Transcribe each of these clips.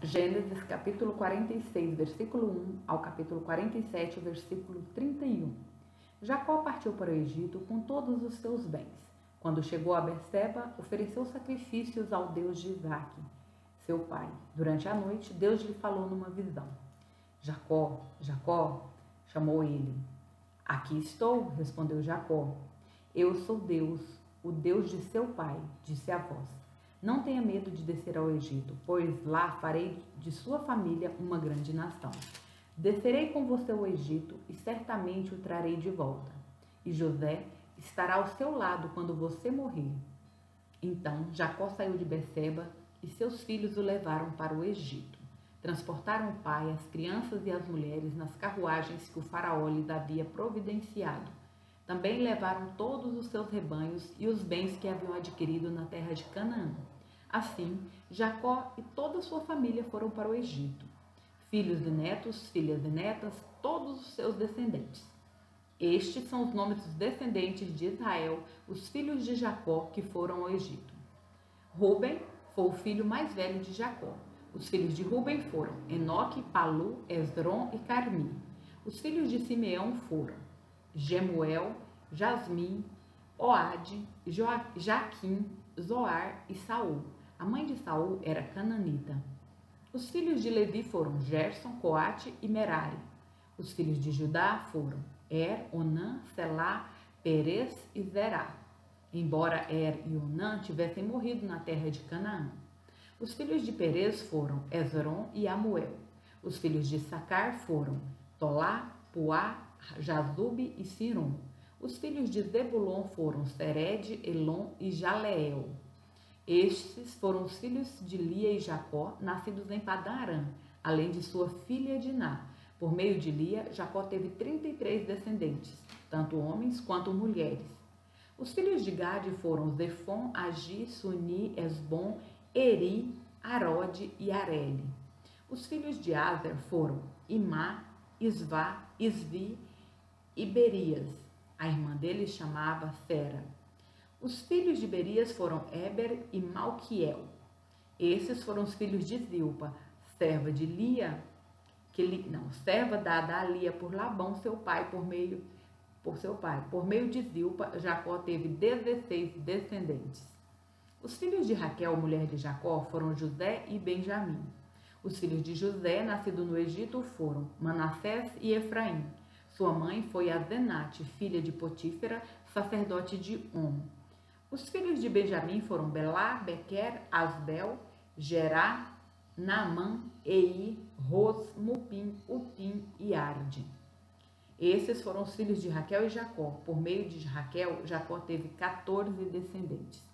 Gênesis capítulo 46, versículo 1 ao capítulo 47, versículo 31. Jacó partiu para o Egito com todos os seus bens. Quando chegou a Berseba, ofereceu sacrifícios ao Deus de Isaque, seu pai. Durante a noite, Deus lhe falou numa visão. Jacó, Jacó, chamou ele. Aqui estou, respondeu Jacó. Eu sou Deus, o Deus de seu pai, disse a voz. Não tenha medo de descer ao Egito, pois lá farei de sua família uma grande nação. Descerei com você ao Egito e certamente o trarei de volta. E José estará ao seu lado quando você morrer. Então Jacó saiu de Berseba e seus filhos o levaram para o Egito. Transportaram o pai, as crianças e as mulheres nas carruagens que o faraó lhes havia providenciado. Também levaram todos os seus rebanhos e os bens que haviam adquirido na terra de Canaã. Assim, Jacó e toda a sua família foram para o Egito. Filhos e netos, filhas e netas, todos os seus descendentes. Estes são os nomes dos descendentes de Israel, os filhos de Jacó que foram ao Egito. Ruben foi o filho mais velho de Jacó. Os filhos de Ruben foram Enoque, Palu, Esrom e Carmi. Os filhos de Simeão foram Gemuel, Jasmim, Oade, Jaquim, Zoar e Saul. A mãe de Saul era cananita. Os filhos de Levi foram Gerson, Coate e Merari. Os filhos de Judá foram Onã, Selá, Perez e Zerá, embora e Onã tivessem morrido na terra de Canaã. Os filhos de Perez foram Esrom e Amuel. Os filhos de Sacar foram Tolá, Puá, Jazube e Sirum. Os filhos de Zebulon foram Sered, Elon e Jaleel. Estes foram os filhos de Lia e Jacó, nascidos em Padã-Arã, além de sua filha Diná. Por meio de Lia, Jacó teve 33 descendentes, tanto homens quanto mulheres. Os filhos de Gade foram Zefon, Agi, Suni, Esbom, Eri, Arode e Areli. Os filhos de Aser foram Imá, Isvá, Isvi e Berias. A irmã dele chamava Sera. Os filhos de Berias foram Eber e Malquiel. Esses foram os filhos de Zilpa, serva de Lia, serva dada a Lia por Labão, seu pai, por meio de Zilpa, Jacó teve 16 descendentes. Os filhos de Raquel, mulher de Jacó, foram José e Benjamim. Os filhos de José, nascido no Egito, foram Manassés e Efraim. Sua mãe foi Azenate, filha de Potífera, sacerdote de On. Os filhos de Benjamim foram Belá, Bequer, Asbel, Gerá, Naamã, Ei, Ros, Mupim, Upim e Arde. Esses foram os filhos de Raquel e Jacó. Por meio de Raquel, Jacó teve 14 descendentes.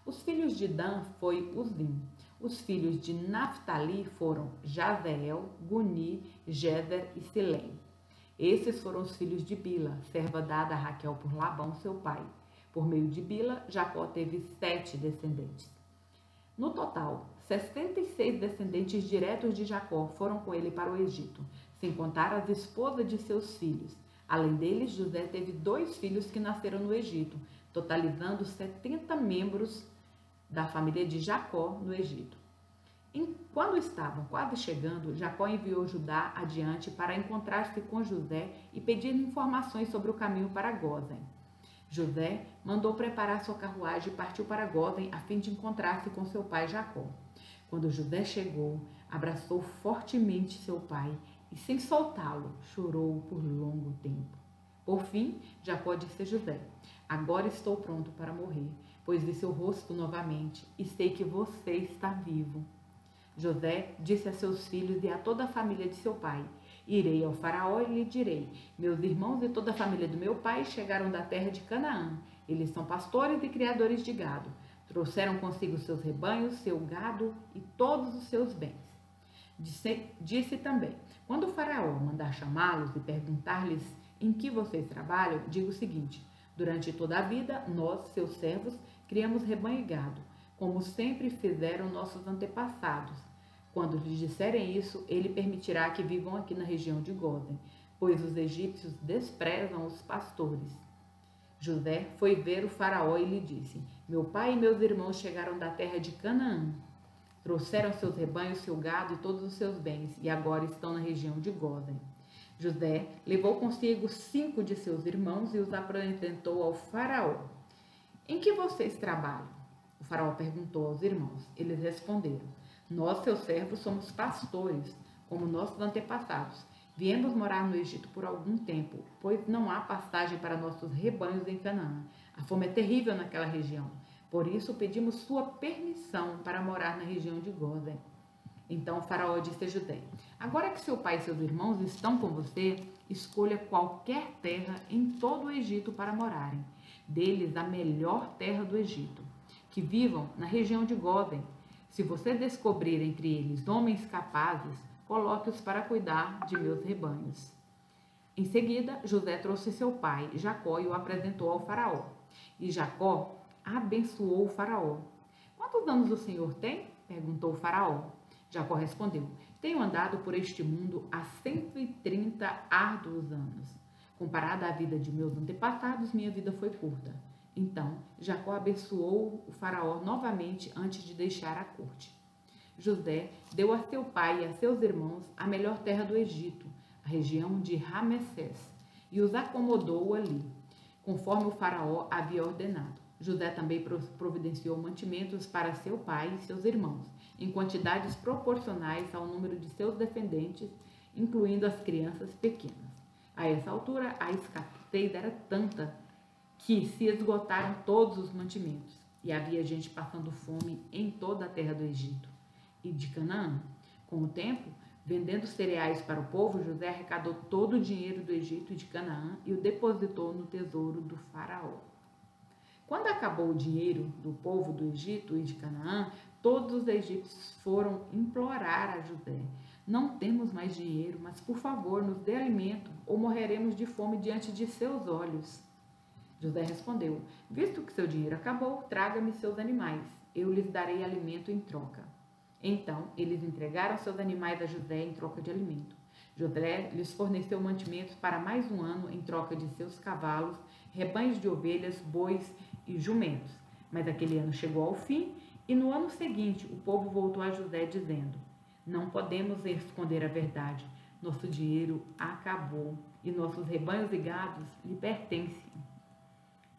Os filhos de Dan foi Uzim. Os filhos de Naphtali foram Jazeel, Guni, Jezer e Silém. Esses foram os filhos de Bila, serva dada a Raquel por Labão, seu pai. Por meio de Bila, Jacó teve 7 descendentes. No total, 66 descendentes diretos de Jacó foram com ele para o Egito, sem contar as esposas de seus filhos. Além deles, José teve 2 filhos que nasceram no Egito, totalizando 70 membros da família de Jacó no Egito. Quando estavam quase chegando, Jacó enviou Judá adiante para encontrar-se com José e pedir informações sobre o caminho para Gósen. José mandou preparar sua carruagem e partiu para Gósen a fim de encontrar-se com seu pai Jacó. Quando José chegou, abraçou fortemente seu pai e, sem soltá-lo, chorou por longo tempo. Por fim, Jacó disse a José: agora estou pronto para morrer, pois vi seu rosto novamente e sei que você está vivo. José disse a seus filhos e a toda a família de seu pai: irei ao faraó e lhe direi: meus irmãos e toda a família do meu pai chegaram da terra de Canaã. Eles são pastores e criadores de gado. Trouxeram consigo seus rebanhos, seu gado e todos os seus bens. Disse também: quando o faraó mandar chamá-los e perguntar-lhes em que vocês trabalham, diga o seguinte: durante toda a vida, nós, seus servos, criamos rebanho e gado, como sempre fizeram nossos antepassados. Quando lhes disserem isso, ele permitirá que vivam aqui na região de Gósen, pois os egípcios desprezam os pastores. José foi ver o faraó e lhe disse: meu pai e meus irmãos chegaram da terra de Canaã. Trouxeram seus rebanhos, seu gado e todos os seus bens, e agora estão na região de Gósen. José levou consigo 5 de seus irmãos e os apresentou ao faraó. Em que vocês trabalham? O faraó perguntou aos irmãos. Eles responderam: Nós, seus servos, somos pastores, como nossos antepassados. Viemos morar no Egito por algum tempo, pois não há pastagem para nossos rebanhos em Canaã. A fome é terrível naquela região. Por isso pedimos sua permissão para morar na região de Gósen. Então o faraó disse a José: Agora que seu pai e seus irmãos estão com você, escolha qualquer terra em todo o Egito para morarem. Deles a melhor terra do Egito. Que vivam na região de Gósen. Se você descobrir entre eles homens capazes, coloque-os para cuidar de meus rebanhos. Em seguida, José trouxe seu pai, Jacó, e o apresentou ao faraó. E Jacó abençoou o faraó. Quantos anos o senhor tem? Perguntou o faraó. Jacó respondeu: Tenho andado por este mundo há 130 árduos anos. Comparada à vida de meus antepassados, minha vida foi curta. Então, Jacó abençoou o faraó novamente antes de deixar a corte. José deu a seu pai e a seus irmãos a melhor terra do Egito, a região de Ramessés, e os acomodou ali, conforme o faraó havia ordenado. José também providenciou mantimentos para seu pai e seus irmãos, em quantidades proporcionais ao número de seus descendentes, incluindo as crianças pequenas. A essa altura, a escassez era tanta que se esgotaram todos os mantimentos, e havia gente passando fome em toda a terra do Egito e de Canaã. Com o tempo, vendendo cereais para o povo, José arrecadou todo o dinheiro do Egito e de Canaã e o depositou no tesouro do faraó. Quando acabou o dinheiro do povo do Egito e de Canaã, todos os egípcios foram implorar a José: Não temos mais dinheiro, mas por favor nos dê alimento, ou morreremos de fome diante de seus olhos. José respondeu: Visto que seu dinheiro acabou, traga-me seus animais, eu lhes darei alimento em troca. Então, eles entregaram seus animais a José em troca de alimento. José lhes forneceu mantimentos para mais um ano em troca de seus cavalos, rebanhos de ovelhas, bois e jumentos. Mas aquele ano chegou ao fim e no ano seguinte o povo voltou a José dizendo: Não podemos esconder a verdade. Nosso dinheiro acabou e nossos rebanhos e gados lhe pertencem.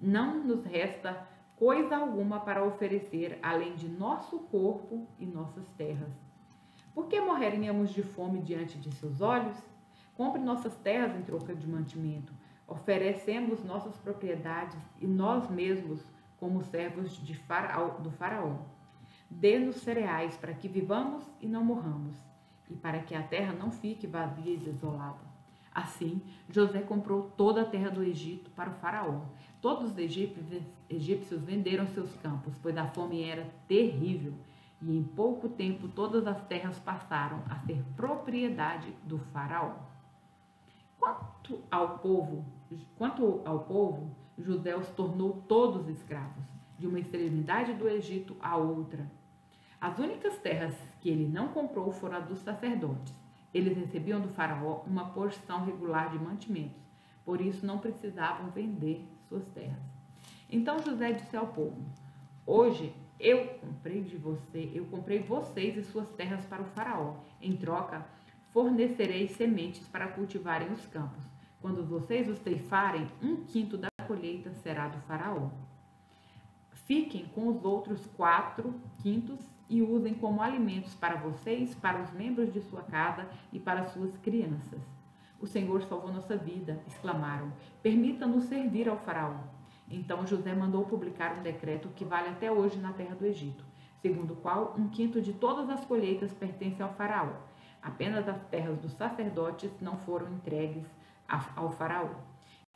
Não nos resta coisa alguma para oferecer além de nosso corpo e nossas terras. Por que morreríamos de fome diante de seus olhos? Compre nossas terras em troca de mantimento. Oferecemos nossas propriedades e nós mesmos como servos do faraó. Dê-nos cereais para que vivamos e não morramos, e para que a terra não fique vazia e desolada. Assim, José comprou toda a terra do Egito para o faraó. Todos os egípcios venderam seus campos, pois a fome era terrível, e em pouco tempo todas as terras passaram a ser propriedade do faraó. Quanto ao povo, José os tornou todos escravos, de uma extremidade do Egito à outra. As únicas terras que ele não comprou foram as dos sacerdotes. Eles recebiam do faraó uma porção regular de mantimentos, por isso não precisavam vender suas terras. Então José disse ao povo: Hoje eu comprei vocês e suas terras para o faraó. Em troca, fornecerei sementes para cultivarem os campos. Quando vocês os ceifarem, 1/5 da colheita será do faraó. Fiquem com os outros 4/5 e usem como alimentos para vocês, para os membros de sua casa e para suas crianças. O Senhor salvou nossa vida, exclamaram. Permita-nos servir ao faraó. Então José mandou publicar um decreto que vale até hoje na terra do Egito, segundo o qual 1/5 de todas as colheitas pertence ao faraó. Apenas as terras dos sacerdotes não foram entregues ao faraó.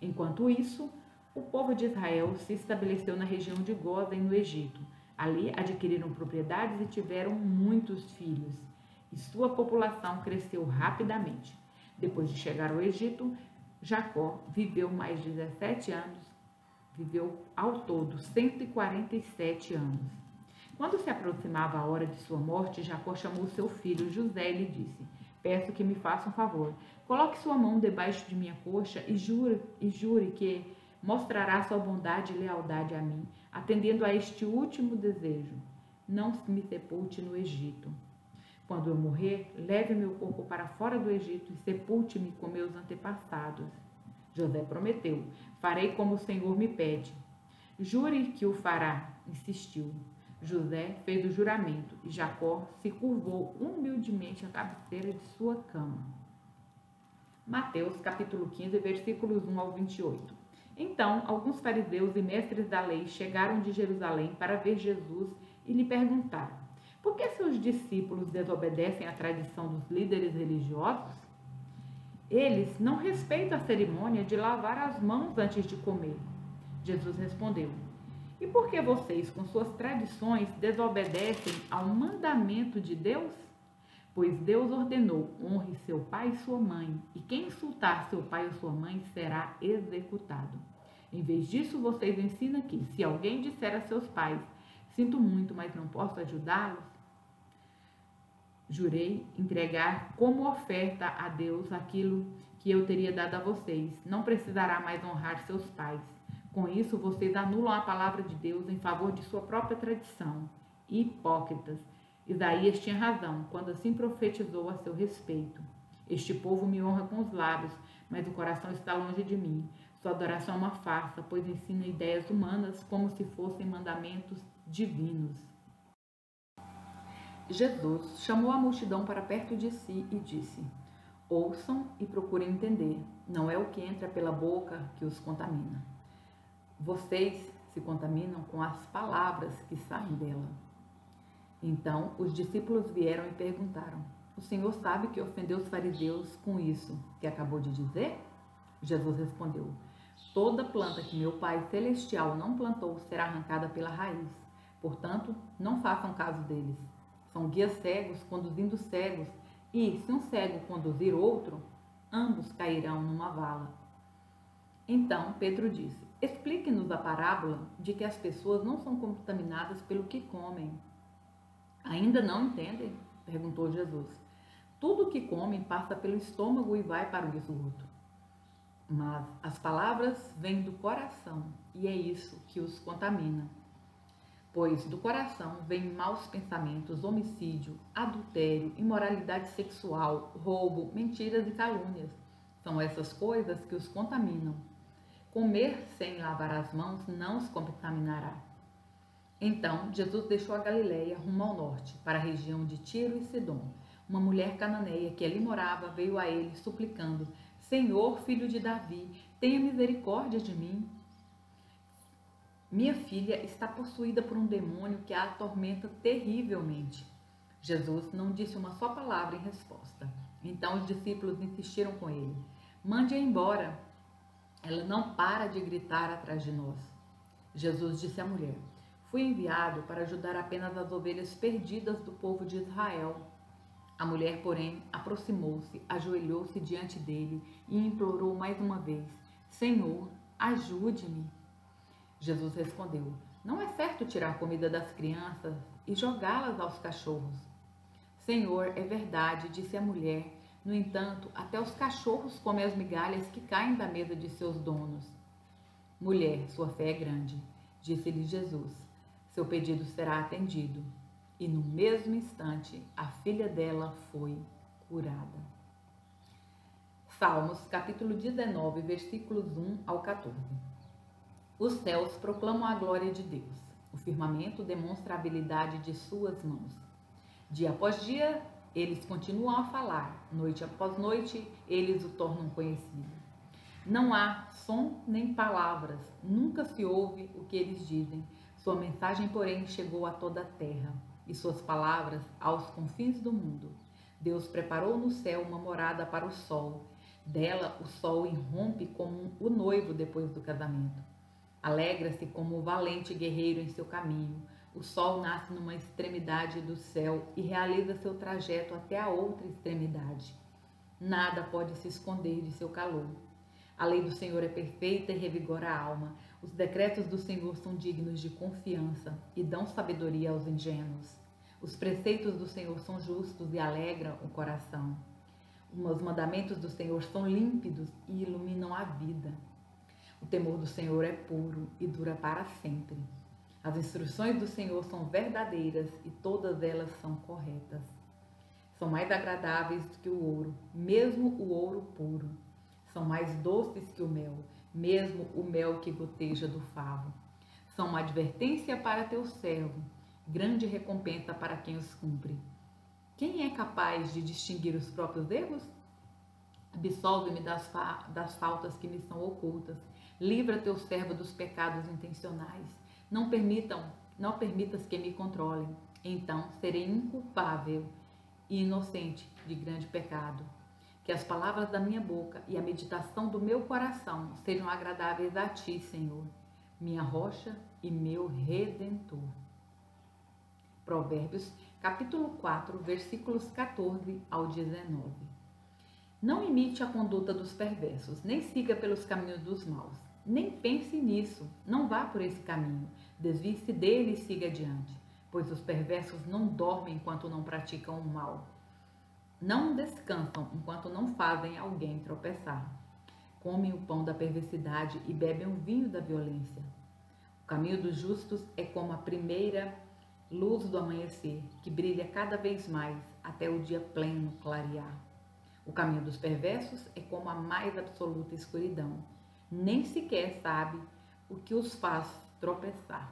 Enquanto isso, o povo de Israel se estabeleceu na região de Gósen, no Egito. Ali adquiriram propriedades e tiveram muitos filhos, e sua população cresceu rapidamente. Depois de chegar ao Egito, Jacó viveu mais de 17 anos, viveu ao todo 147 anos. Quando se aproximava a hora de sua morte, Jacó chamou seu filho José e lhe disse: Peço que me faça um favor. Coloque sua mão debaixo de minha coxa e jure que mostrará sua bondade e lealdade a mim, atendendo a este último desejo. não me sepulte no Egito. Quando eu morrer, leve meu corpo para fora do Egito e sepulte-me com meus antepassados. José prometeu: farei como o Senhor me pede. Jure que o fará, insistiu. José fez o juramento e Jacó se curvou humildemente à cabeceira de sua cama. Mateus capítulo 15, versículos 1 ao 28. Então, alguns fariseus e mestres da lei chegaram de Jerusalém para ver Jesus e lhe perguntaram: por que seus discípulos desobedecem à tradição dos líderes religiosos? Eles não respeitam a cerimônia de lavar as mãos antes de comer. Jesus respondeu: e por que vocês, com suas tradições, desobedecem ao mandamento de Deus? Pois Deus ordenou: honre seu pai e sua mãe, e quem insultar seu pai ou sua mãe será executado. Em vez disso, vocês ensinam que, se alguém disser a seus pais: sinto muito, mas não posso ajudá-los, jurei entregar como oferta a Deus aquilo que eu teria dado a vocês. Não precisará mais honrar seus pais. Com isso, vocês anulam a palavra de Deus em favor de sua própria tradição. Hipócritas! Isaías tinha razão quando assim profetizou a seu respeito. Este povo me honra com os lábios, mas o coração está longe de mim. Sua adoração é uma farsa, pois ensina ideias humanas como se fossem mandamentos divinos. Jesus chamou a multidão para perto de si e disse: ouçam e procurem entender. Não é o que entra pela boca que os contamina. Vocês se contaminam com as palavras que saem dela. Então os discípulos vieram e perguntaram: o Senhor sabe que ofendeu os fariseus com isso que acabou de dizer? Jesus respondeu: toda planta que meu Pai Celestial não plantou será arrancada pela raiz. Portanto, não façam caso deles. São guias cegos conduzindo cegos, e, se um cego conduzir outro, ambos cairão numa vala. Então Pedro disse: explique-nos a parábola de que as pessoas não são contaminadas pelo que comem. Ainda não entendem? Perguntou Jesus. Tudo o que comem passa pelo estômago e vai para o esgoto. Mas as palavras vêm do coração, e é isso que os contamina. Pois do coração vêm maus pensamentos, homicídio, adultério, imoralidade sexual, roubo, mentiras e calúnias. São essas coisas que os contaminam. Comer sem lavar as mãos não os contaminará. Então Jesus deixou a Galileia rumo ao norte, para a região de Tiro e Sidom. Uma mulher cananeia que ali morava veio a ele suplicando: Senhor, filho de Davi, tenha misericórdia de mim. Minha filha está possuída por um demônio que a atormenta terrivelmente. Jesus não disse uma só palavra em resposta. Então os discípulos insistiram com ele: mande-a embora. Ela não para de gritar atrás de nós. Jesus disse à mulher: fui enviado para ajudar apenas as ovelhas perdidas do povo de Israel. A mulher, porém, aproximou-se, ajoelhou-se diante dele e implorou mais uma vez: Senhor, ajude-me. Jesus respondeu: não é certo tirar comida das crianças e jogá-las aos cachorros. Senhor, é verdade, disse a mulher. No entanto, até os cachorros comem as migalhas que caem da mesa de seus donos. Mulher, sua fé é grande, disse-lhe Jesus. Seu pedido será atendido. E no mesmo instante, a filha dela foi curada. Salmos, capítulo 19, versículos 1 ao 14. Os céus proclamam a glória de Deus. O firmamento demonstra a habilidade de suas mãos. Dia após dia, eles continuam a falar. Noite após noite, eles o tornam conhecido. Não há som nem palavras. Nunca se ouve o que eles dizem. Sua mensagem, porém, chegou a toda a terra, e suas palavras aos confins do mundo. Deus preparou no céu uma morada para o sol. Dela, o sol irrompe como o noivo depois do casamento. Alegra-se como o valente guerreiro em seu caminho. O sol nasce numa extremidade do céu e realiza seu trajeto até a outra extremidade. Nada pode se esconder de seu calor. A lei do Senhor é perfeita e revigora a alma. Os decretos do Senhor são dignos de confiança e dão sabedoria aos ingênuos. Os preceitos do Senhor são justos e alegram o coração. Os mandamentos do Senhor são límpidos e iluminam a vida. O temor do Senhor é puro e dura para sempre. As instruções do Senhor são verdadeiras e todas elas são corretas. São mais agradáveis do que o ouro, mesmo o ouro puro. São mais doces que o mel, mesmo o mel que goteja do favo. São uma advertência para teu servo, grande recompensa para quem os cumpre. Quem é capaz de distinguir os próprios erros? Absolve-me das faltas que me são ocultas. Livra teu servo dos pecados intencionais. Não permitas que me controlem. Então serei inculpável e inocente de grande pecado. Que as palavras da minha boca e a meditação do meu coração sejam agradáveis a ti, Senhor, minha rocha e meu redentor. Provérbios, capítulo 4, versículos 14 ao 19. Não imite a conduta dos perversos, nem siga pelos caminhos dos maus. Nem pense nisso, não vá por esse caminho. Desvie-se dele e siga adiante, pois os perversos não dormem enquanto não praticam o mal. Não descansam enquanto não fazem alguém tropeçar. Comem o pão da perversidade e bebem o vinho da violência. O caminho dos justos é como a primeira luz do amanhecer, que brilha cada vez mais até o dia pleno clarear. O caminho dos perversos é como a mais absoluta escuridão. Nem sequer sabe o que os faz tropeçar.